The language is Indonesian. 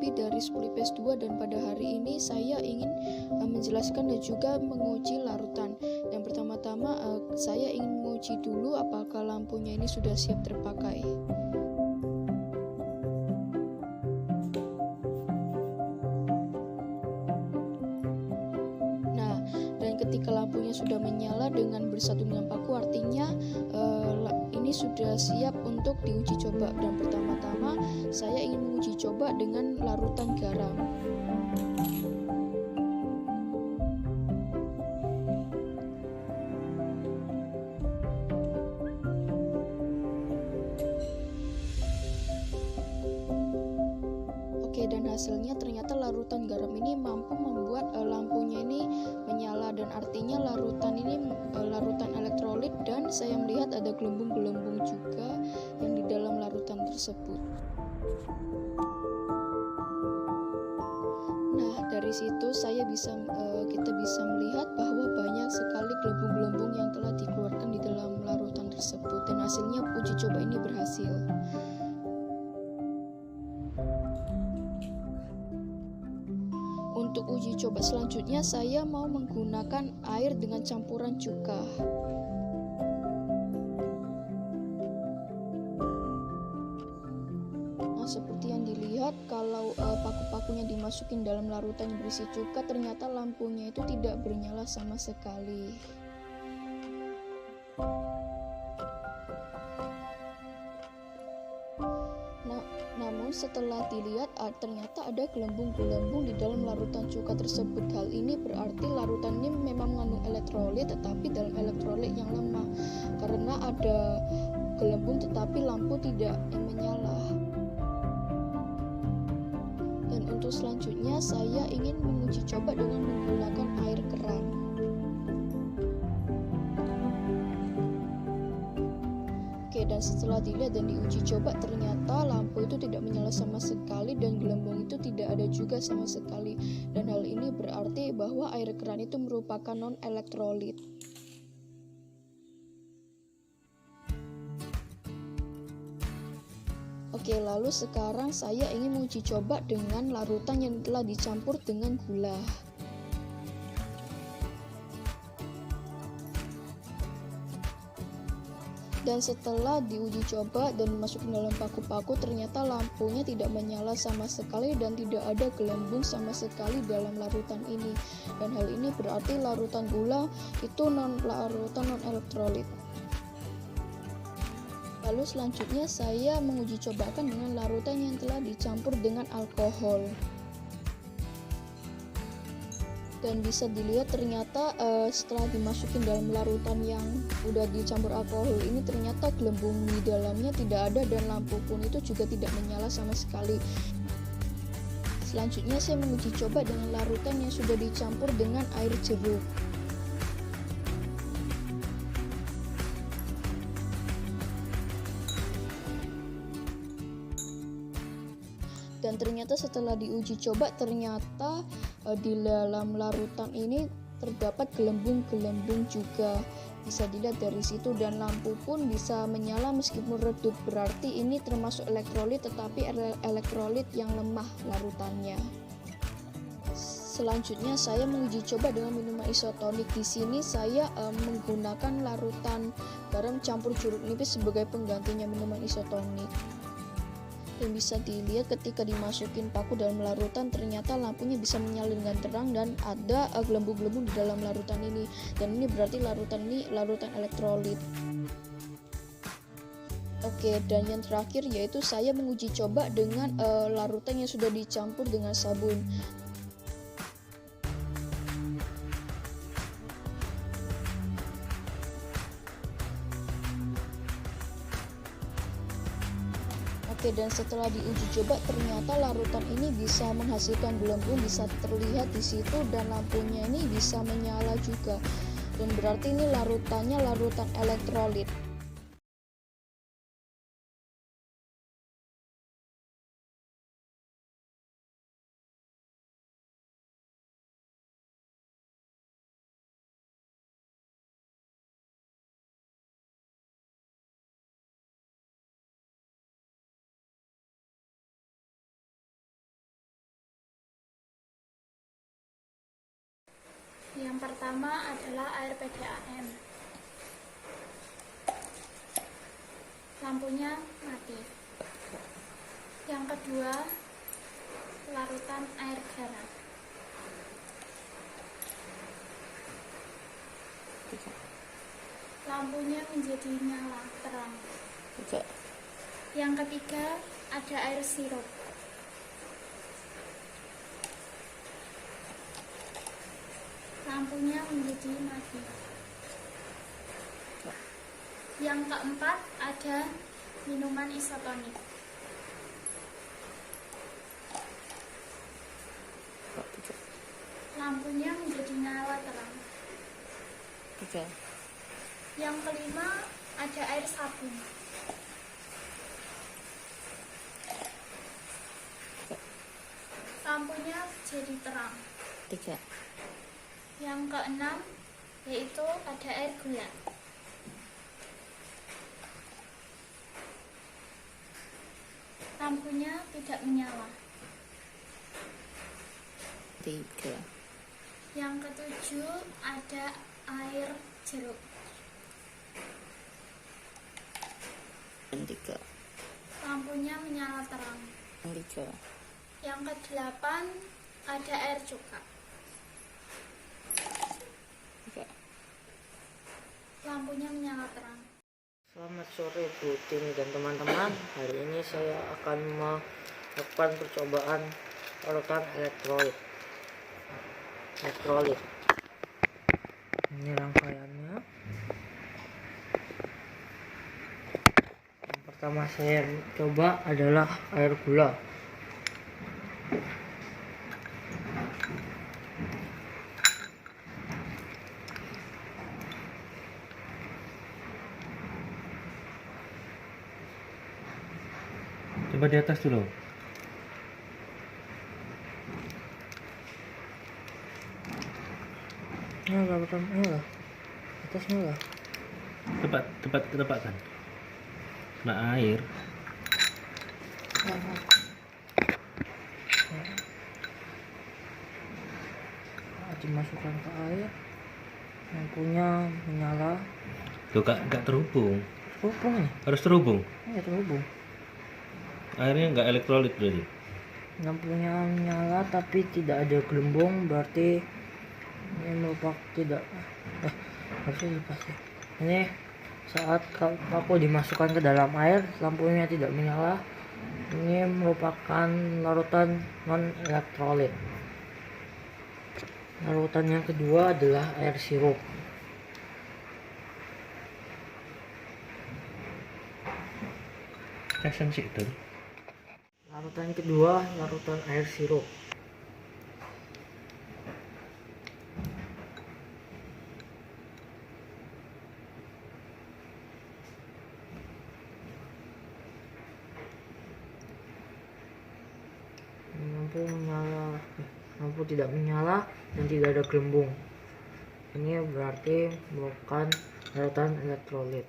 lebih dari 10 IPS 2 dan pada hari ini saya ingin menjelaskan dan juga menguji larutan. Yang pertama-tama saya ingin menguji dulu apakah lampunya ini sudah siap terpakai. Nah, dan ketika lampunya sudah menyala dengan bersatu dengan paku, artinya ini sudah siap untuk diuji coba. Dan pertama-tama saya ingin menguji coba dengan larutan garam. Oke, dan hasilnya ternyata larutan garam ini mampu membuat lampunya ini menyala, dan artinya larutan ini larutan elektrolit, dan saya melihat ada gelembung-gelembung juga yang di dalam larutan tersebut. Nah, dari situ kita bisa melihat bahwa banyak sekali gelembung-gelembung yang telah dikeluarkan di dalam larutan tersebut, dan hasilnya uji coba ini berhasil. Untuk uji coba selanjutnya saya mau menggunakan air dengan campuran cuka. Nah, seperti yang dilihat, kalau paku-pakunya dimasukin dalam larutan yang berisi cuka, ternyata lampunya itu tidak bernyala sama sekali. Namun setelah dilihat ternyata ada gelembung-gelembung di dalam larutan cuka tersebut. Hal ini berarti larutan ini memang mengandung elektrolit, tetapi dalam elektrolit yang lemah, karena ada gelembung tetapi lampu tidak menyala. Dan untuk selanjutnya saya ingin menguji coba dengan menggunakan air keran. Oke, dan setelah dilihat dan diuji coba, ternyata lampu itu tidak menyala sama sekali dan gelembung itu tidak ada juga sama sekali. Dan hal ini berarti bahwa air keran itu merupakan non-elektrolit. Oke, lalu sekarang saya ingin menguji coba dengan larutan yang telah dicampur dengan gula. Dan setelah diuji coba dan dimasukin dalam paku-paku, ternyata lampunya tidak menyala sama sekali dan tidak ada gelembung sama sekali dalam larutan ini. Dan hal ini berarti larutan gula itu larutan non-elektrolit. Lalu selanjutnya saya menguji cobakan dengan larutan yang telah dicampur dengan alkohol. Dan bisa dilihat ternyata setelah dimasukin dalam larutan yang udah dicampur alkohol ini, ternyata gelembung di dalamnya tidak ada dan lampu pun itu juga tidak menyala sama sekali. Selanjutnya saya menguji coba dengan larutan yang sudah dicampur dengan air jeruk. Dan ternyata setelah diuji coba, ternyata di dalam larutan ini terdapat gelembung-gelembung juga, bisa dilihat dari situ, dan lampu pun bisa menyala meskipun redup. Berarti ini termasuk elektrolit, tetapi elektrolit yang lemah larutannya. Selanjutnya saya menguji coba dengan minuman isotonik. Di sini saya menggunakan larutan garam campur jeruk nipis sebagai penggantinya minuman isotonik. Dan bisa dilihat ketika dimasukin paku dalam larutan, ternyata lampunya bisa menyala dengan terang dan ada gelembung-gelembung di dalam larutan ini. Dan ini berarti larutan ini larutan elektrolit. Oke, dan yang terakhir yaitu saya menguji coba dengan larutan yang sudah dicampur dengan sabun. Oke, dan setelah diuji coba, ternyata larutan ini bisa menghasilkan gelembung, bisa terlihat di situ, dan lampunya ini bisa menyala juga. Dan berarti ini larutannya larutan elektrolit. Yang pertama adalah air PDAM. Lampunya mati. Yang kedua, larutan air garam. Lampunya menjadi nyala terang. Yang ketiga, ada air sirup. Lampunya menjadi mati. Yang keempat, ada minuman isotonik. Lampunya menjadi nyala terang. Yang kelima, ada air sabun. Lampunya jadi terang. Yang keenam, yaitu ada air gula. Lampunya tidak menyala. Yang ketujuh, ada air jeruk. Lampunya menyala terang. Yang kedelapan, ada air cuka. Lampunya menyala terang. Selamat sore Bu Tini dan teman-teman. Hari ini saya akan melakukan percobaan larutan elektrolit. Ini rangkaiannya. Yang pertama saya coba adalah air gula. Coba di atas dulu. Ini atasnya lah. Tepat kan. Kena air. Dimasukkan ke air, lampunya menyala. Tuh gak terhubung. Terhubung nih. Harus terhubung. Iya terhubung. Airnya nggak elektrolit berarti. Lampunya menyala tapi tidak ada gelembung, berarti ini merupakan tidak harusnya pasti. Ini saat lampu dimasukkan ke dalam air, lampunya tidak menyala. Ini merupakan larutan non elektrolit. Larutan yang kedua adalah air sirup. Casan sih itu. Larutan kedua, larutan air sirup. Lampu tidak menyala dan tidak ada gelembung. Ini berarti merupakan larutan elektrolit.